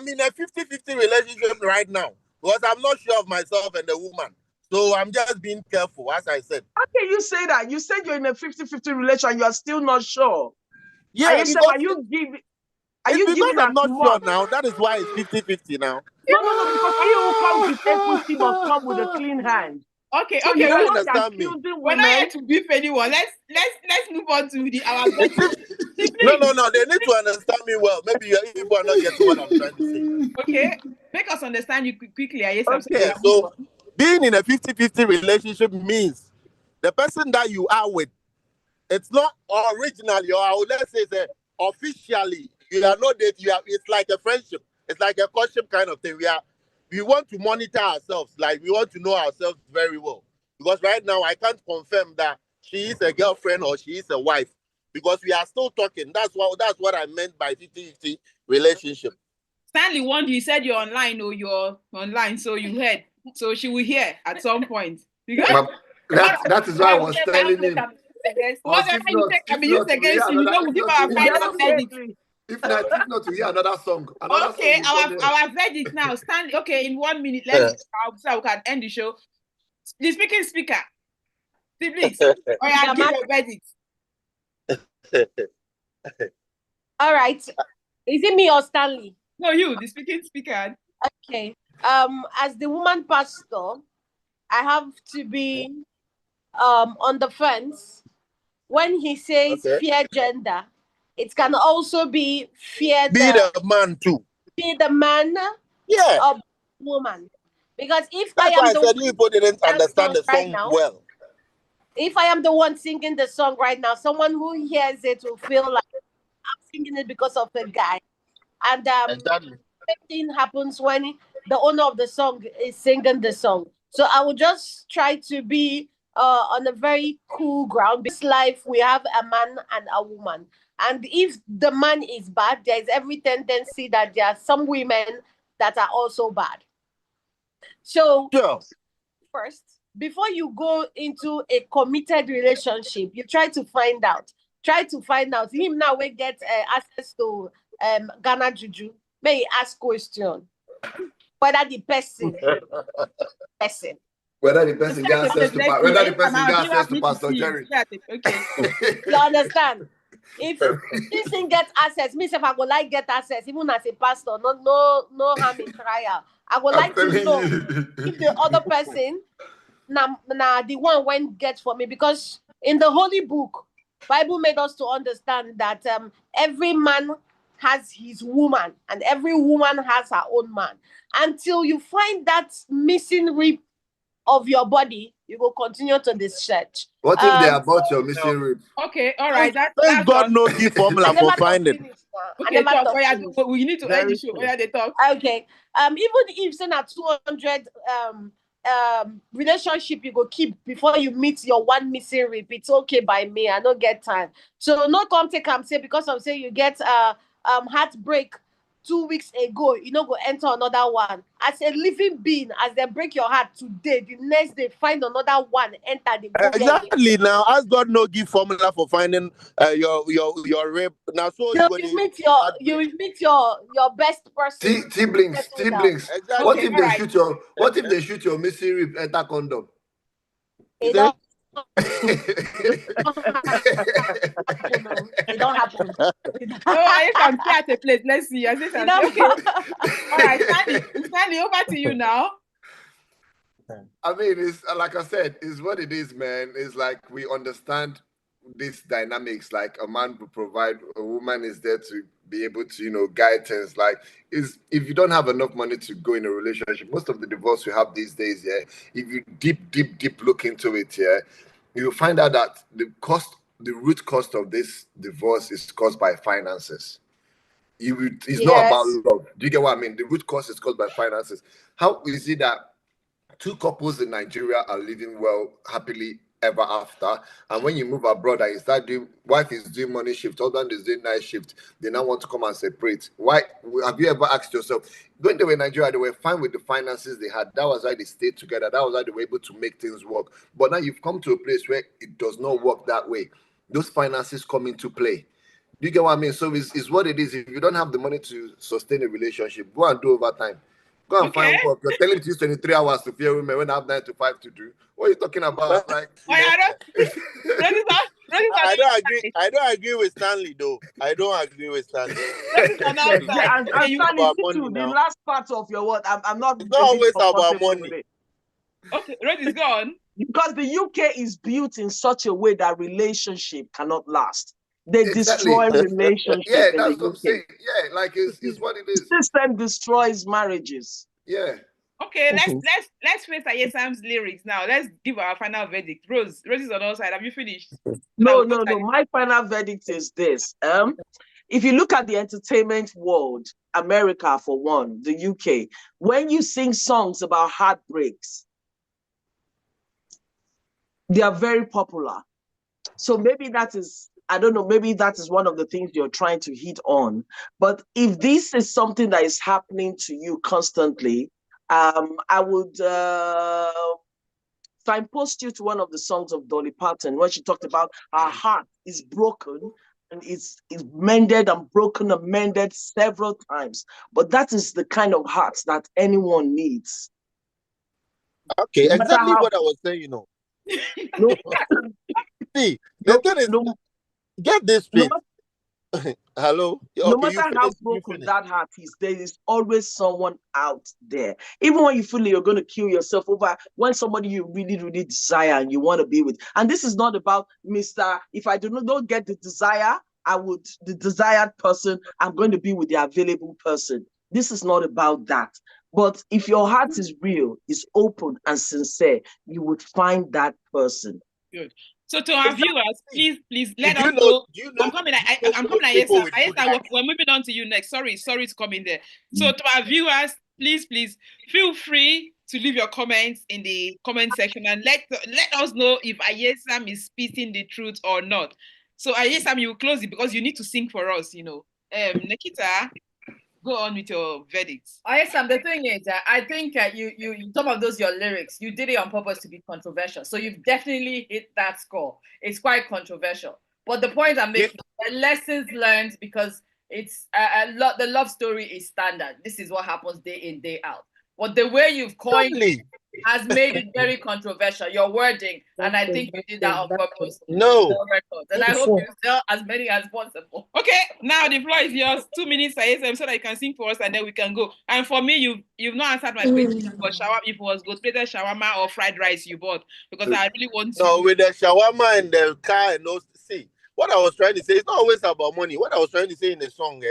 in a 50-50 relationship right now because I'm not sure of myself and the woman. So I'm just being careful, as I said. How can you say that? You said you're in a 50-50 relation and you are still not sure. Yeah, are you giving I'm not sure now. That is why it's 50-50 now. No, because he who comes with equity must come with a clean hand. Okay, so okay. You understand me. We're not here to beef anyone. Let's move on to our No. They need to understand me well. Maybe people are not getting what I'm trying to say. Okay, make us understand you quickly. Okay, so being in a 50-50 relationship means the person that you are with, it's not originally, or let's say officially, you are not dating. It's like a friendship. It's like a courtship kind of thing. We want to monitor ourselves, like we want to know ourselves very well. Because right now, I can't confirm that she is a girlfriend or she is a wife. Because we are still talking. That's what I meant by 50-50 relationship. Stanley warned you, said you're online or you're online, so you heard. So she will hear at some point. That is why I was telling him. Whatever you take can be used against you. We give our final verdict. If not, we hear another song. Okay, our verdict now. Stanley, okay, in 1 minute, so we can end the show. The speaker. Siblings, give your verdict. All right. Is it me or Stanley? No, you, the speaker. Okay. As the woman pastor, I have to be on the fence. When he says fear gender, it can also be fear the man too. Be the man of woman. Because if That's I am the one people didn't understand the song right now, well. If I am the one singing the song right now, someone who hears it will feel like I'm singing it because of the guy. And exactly. Same thing happens when the owner of the song is singing the song. So I will just try to be on a very cool ground. This life, we have a man and a woman. And if the man is bad, there is every tendency that there are some women that are also bad. So first, before you go into a committed relationship, you try to find out. Him now will get access to Ghana Juju. May he ask question. Whether the person. Whether the person gets access to Pastor Jerry. Okay. You understand? If this thing gets access, me if I go like get access, even as a pastor, no harm in trial. I would like to know if the other person the one went get for me, because in the Holy Book, Bible made us to understand that every man has his woman and every woman has her own man. Until you find that missing rib of your body, you will continue to this search. What if they are about your missing rib? Okay, all right. That's God knows the formula for finding. Okay, we need to end the show. They talk. Okay. Even if say na 200 relationship you go keep before you meet your one missing rib, it's okay by me. I don't get time. So no come take say because I'm saying you get heartbreak 2 weeks ago, you know, go enter another one. As a living being, as they break your heart today, the next day find another one, enter the exactly. Now, as God no give formula for finding your rape. Now, so you will meet your best person. Siblings. Exactly. What if they shoot your missing rib, enter condom? It don't happen. I can stay at a place. Let's see. Okay. All right, Stanley, over to you now. I mean, it's like I said, it's what it is, man. It's like we understand these dynamics. Like a man will provide, a woman is there to be able to, guide things. Like, if you don't have enough money to go in a relationship, most of the divorce we have these days, if you deep look into it, you'll find out that the root cost of this divorce is caused by finances. It's not about love. Do you get what I mean? The root cause is caused by finances. How is it that two couples in Nigeria are living well, happily ever after, and when you move abroad and you start wife is doing morning shift, husband is doing night shift, they now want to come and separate? Why? Have you ever asked yourself, when they were in Nigeria, they were fine with the finances they had, that was why they stayed together, that was why they were able to make things work. But now you've come to a place where it does not work that way. Those finances come into play. Do you get what I mean? So it's what it is. If you don't have the money to sustain a relationship, go and do overtime. Go and find work. You're telling me to use 23 hours to fear women when I have 9 to 5 to do. What are you talking about? Like, I don't agree with Stanley, though. I don't agree with Stanley. And Stanley, the last part of your word, I'm not. It's not always about money. Okay, Rose is gone. Because the UK is built in such a way that relationship cannot last. They destroy relationships. Yeah, that's what I'm saying. Yeah, like it's what it is. The system destroys marriages. Yeah. Okay, let's face Ayesam's lyrics now. Let's give our final verdict. Rose is on our side. Have you finished? No. My final verdict is this. If you look at the entertainment world, America for one, the UK, when you sing songs about heartbreaks, they are very popular. So maybe that is I don't know, maybe that is one of the things you're trying to hit on. But if this is something that is happening to you constantly, I would signpost you to one of the songs of Dolly Parton, where she talked about our heart is broken and it's mended and broken and mended several times. But that is the kind of heart that anyone needs. Okay, no exactly what I was saying, No. See, the thing is, get this straight. Hello? Okay, no matter how broken that heart is, there is always someone out there. Even when you feel you're going to kill yourself over when somebody you really, really desire and you want to be with. And this is not about Mr. If I don't get the desire, the desired person, I'm going to be with the available person. This is not about that. But if your heart is real, is open and sincere, you would find that person. Good. So to our viewers, please let us know. I'm coming. I'm coming. Yes, sir. We're moving on to you next. Sorry to come in there. So to our viewers, please feel free to leave your comments in the comment section and let us know if Ayesam is speaking the truth or not. So Ayesam, you will close it because you need to sing for us. Nikita, go on with your verdicts. Ayesam, the thing is, I think you some of those your lyrics, you did it on purpose to be controversial. So you've definitely hit that score. It's quite controversial. But the point I'm making, the lessons learned, because it's the love story is standard. This is what happens day in, day out. But the way you've coined it has made it very controversial. Your wording, and I think you did that on purpose. No. And I hope you sell as many as possible. Okay, now the floor is yours. 2 minutes, Ayesam, so that you can sing for us, and then we can go. And for me, you've not answered my question for shawarma. If it was goat-plated shawarma or fried rice you bought, because I really want to. No, with the shawarma and the car and those. See, what I was trying to say, it's not always about money. What I was trying to say in the song,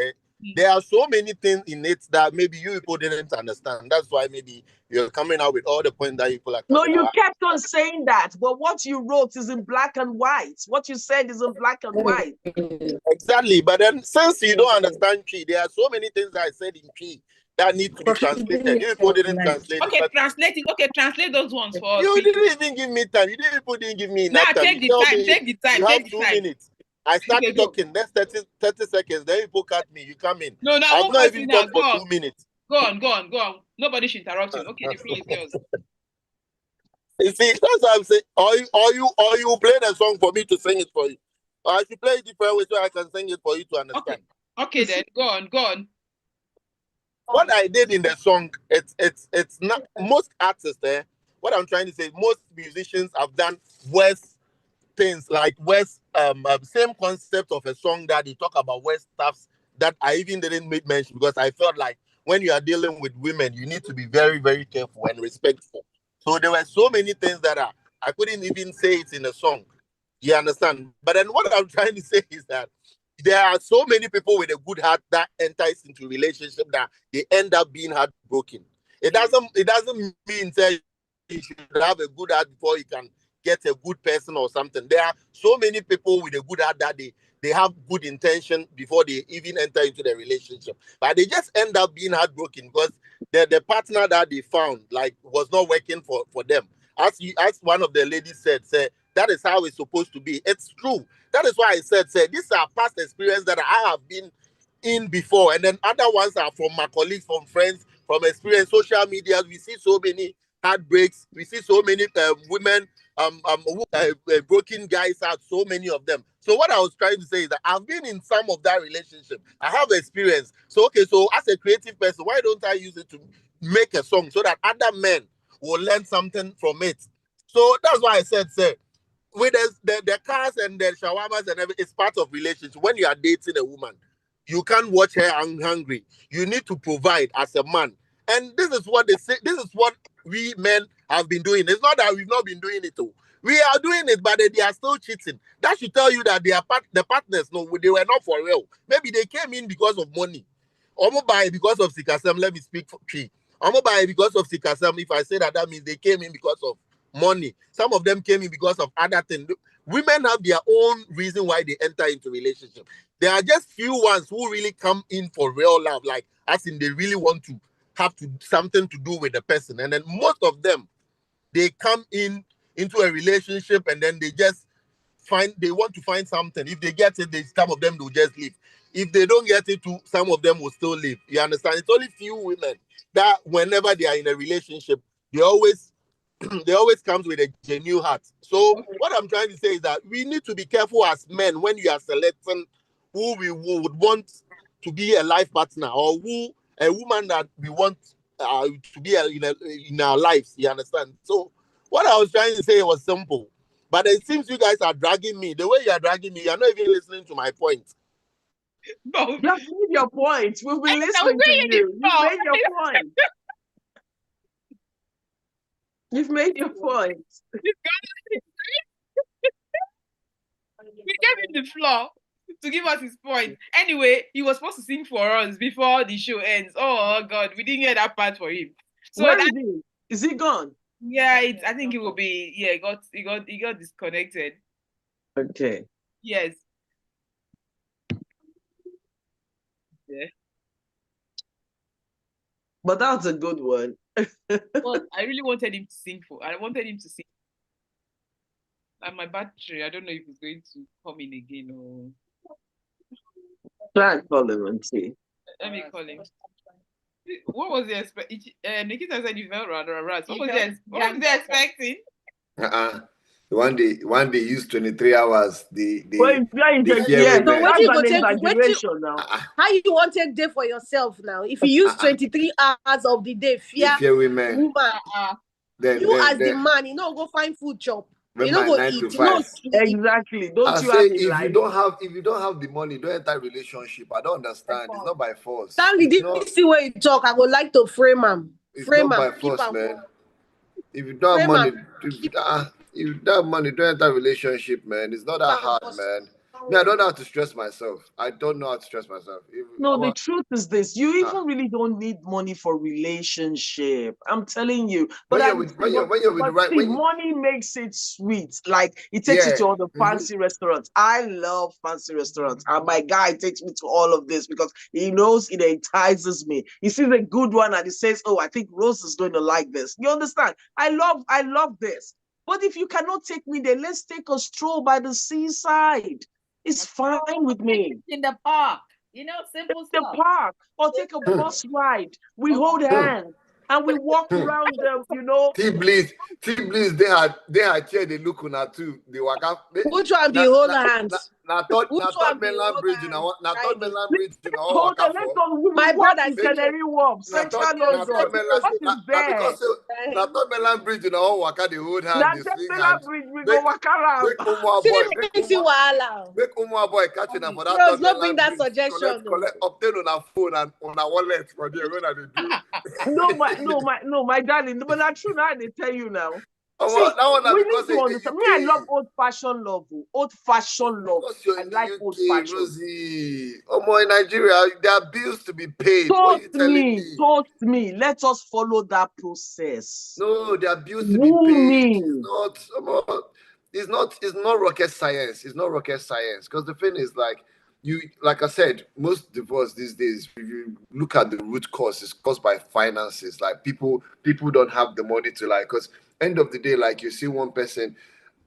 there are so many things in it that maybe you people didn't understand. That's why maybe you're coming out with all the points that people are coming out. No, you kept on saying that, but what you wrote is in black and white. What you said is in black and white. Exactly, but then since you don't understand Tree, there are so many things that I said in Tree that need to be translated. You people didn't translate it. Okay, translate it. Okay, translate those ones for us. You didn't even give me time. You didn't give me enough time. Take the time. You have 2 minutes. I started talking. Next 30 seconds. Then you cut me. You come in. No, I've not even talked for 2 minutes. Go on. Nobody should interrupt you. Okay, the floor is yours. You see, that's what I'm saying. Or you play the song for me to sing it for you. Or I should play it different way so I can sing it for you to understand. Okay then, go on. What I did in the song, it's not most artists there. What I'm trying to say, most musicians have done West things like West same concept of a song that they talk about West stuffs that I even didn't make mention, because I felt like when you are dealing with women, you need to be very, very careful and respectful. So there were so many things that I couldn't even say it in a song. You understand? But then what I'm trying to say is that there are so many people with a good heart that enters into relationship that they end up being heartbroken. It doesn't mean that you should have a good heart before you can get a good person or something. There are so many people with a good heart that they have good intention before they even enter into the relationship, but they just end up being heartbroken because the partner that they found was not working for them. As one of the ladies said, that is how it's supposed to be. It's true. That is why I said these are past experience that I have been in before, and then other ones are from my colleagues, from friends, from experience, social media. We see so many heartbreaks. We see so many women broken guys out, so many of them. So what I was trying to say is that I've been in some of that relationship. I have experience. So as a creative person, why don't I use it to make a song so that other men will learn something from it? So that's why I said, with the cars and the shawarmas and everything, it's part of relationship. When you are dating a woman, you can't watch her hungry. You need to provide as a man. And this is what they say. This is what we men have been doing. It's not that we've not been doing it too. We are doing it, but they are still cheating. That should tell you that the partners, no, they were not for real. Maybe they came in because of money. Omobai because of Sikasem. Let me speak for Tree. Omobai because of Sikasem. If I say that, that means they came in because of money. Some of them came in because of other things. Women have their own reason why they enter into relationship. There are just few ones who really come in for real love, like as in they really want to have something to do with the person. And then most of them, they come into a relationship and then they just want to find something. If they get it, some of them will just leave. If they don't get it, some of them will still leave. You understand? It's only few women that whenever they are in a relationship, they always comes with a genuine heart. So what I'm trying to say is that we need to be careful as men when you are selecting who we would want to be a life partner, or a woman that we want to be in our lives. You understand? So what I was trying to say was simple, but it seems you guys are dragging me. The way you are dragging me, you're not even listening to my point. No, you have made your point. We've been listening to you. You've made your point. You've made your point. We gave him the floor to give us his point. Anyway, he was supposed to sing for us before the show ends. Oh God, we didn't get that part for him. So where is he gone? Yeah, I think he will be. Yeah, he got disconnected. Okay. Yes. Yeah. But that's a good one. Well, I really wanted him to sing And my battery, I don't know if it's going to come in again or. Try and call him and see. Let me call him. What was he expecting? Nikita said you felt rather rats. What was he expecting? One day use 23 hours. Yes, so what you go take? How you want to take day for yourself now? If you use 23 hours of the day, fear women, woman, then the man, you know, go find food chop. You know, go eat. Exactly. Don't you say if you don't have the money, don't enter relationship. I don't understand. It's not by force. Stanley, did you see where you talk? I would like to frame him. It's not by force, man. If you don't have money, if you don't have money, don't enter relationship, man. It's not that hard, man. Me, I don't know how to stress myself. The truth is this: you even really don't need money for relationship. I'm telling you. But money makes it sweet. Like it takes you to all the fancy restaurants. I love fancy restaurants, and my guy takes me to all of this because he knows it entices me. He sees a good one and he says, "Oh, I think Rose is going to like this." You understand? I love this. But if you cannot take me there, let's take a stroll by the seaside. It's fine with me. In the park, simple stuff. The park, or take a bus ride. We hold hands and we walk around them. T-Bliss, they had chair. They look on too. They walk up. Which one be hold hands? Third mainland bridge. Third mainland bridge. Hold on, let's go. My brother Canary Wharf, Central London. What is there? Now third mainland bridge. Waka the hold hand. Now third mainland bridge. We go walk around. Make Umwa boy catching up for that. Girls, not bring that suggestion. Obtain on our phone and on our wallet for the when they do. My darling. But that's true now. They tell you now. We need to understand. Me, I love old-fashioned love. Old-fashioned love. I like old-fashioned. Rosie. In Nigeria, there are bills to be paid. Toast me. Let us follow that process. No, there are bills to be paid. It's not rocket science. It's not rocket science. Because the thing is, like I said, most divorce these days, if you look at the root cause, it's caused by finances. Like people don't have the money to because end of the day, you see one person,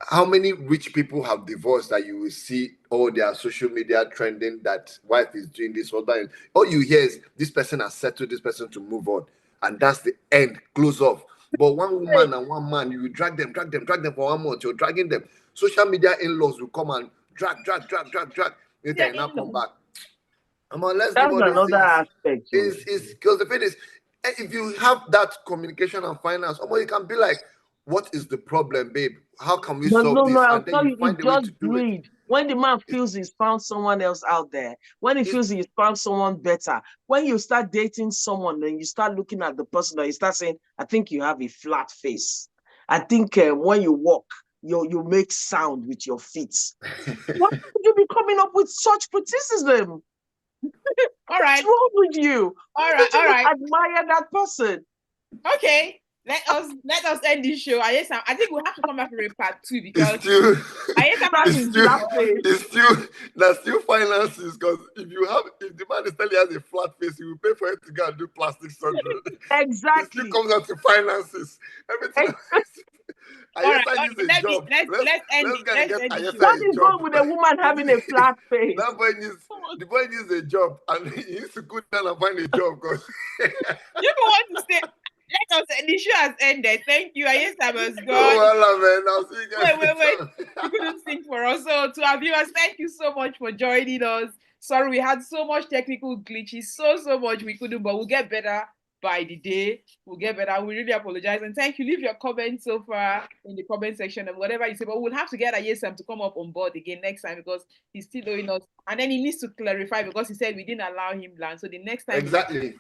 how many rich people have divorced that you will see all their social media trending that wife is doing this or that. All you hear is this person has settled this person to move on. And that's the end, close off. But one woman and one man, you will drag them for 1 month. You're dragging them. Social media in-laws will come and drag. Later, now come back. Let's that's another aspect. Is because the thing is, if you have that communication and finance, you can be like, what is the problem, babe? How can we solve this? I'll tell you, it's just greed. When the man feels he's found someone else out there, when he feels he's found someone better, when you start dating someone and you start looking at the person and you start saying, I think you have a flat face. I think when you walk, you make sound with your feet. Why would you be coming up with such criticism? All right. What's wrong with you? All right. Admire that person. Okay. Let us end this show. I think we'll have to come back for a part 2 because that's still finances. Because if the man is telling you has a flat face, he will pay for it to go and do plastic surgery. Exactly. It still comes out to finances. Everything. Let's end it. What is wrong with a woman having a flat face? The boy needs a job, and he needs to go down and find a job. Cause you want to say, let us. The show has ended. Thank you. I must go. Oh, man. I'll see you guys. Wait. You couldn't sing for us. So to our viewers, thank you so much for joining us. Sorry, we had so much technical glitches, so much we couldn't, but we'll get better by the day. We'll get better. We really apologize. And thank you. Leave your comments so far in the comment section and whatever you say. But we'll have to get Ayesam to come up on board again next time because he's still doing us. And then he needs to clarify because he said we didn't allow him land. So the next time. Exactly.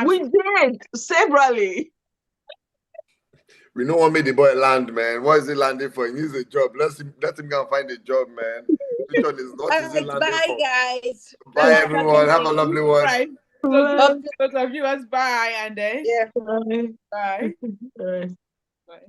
We did severally. We don't want to make the boy land, man. What is he landing for? He needs a job. Let him go and find a job, man. Which one is not easy landing bye, for? guys. Bye, everyone. Have a lovely one. Right. So, those of viewers, bye, and then yeah. bye. Bye. Bye.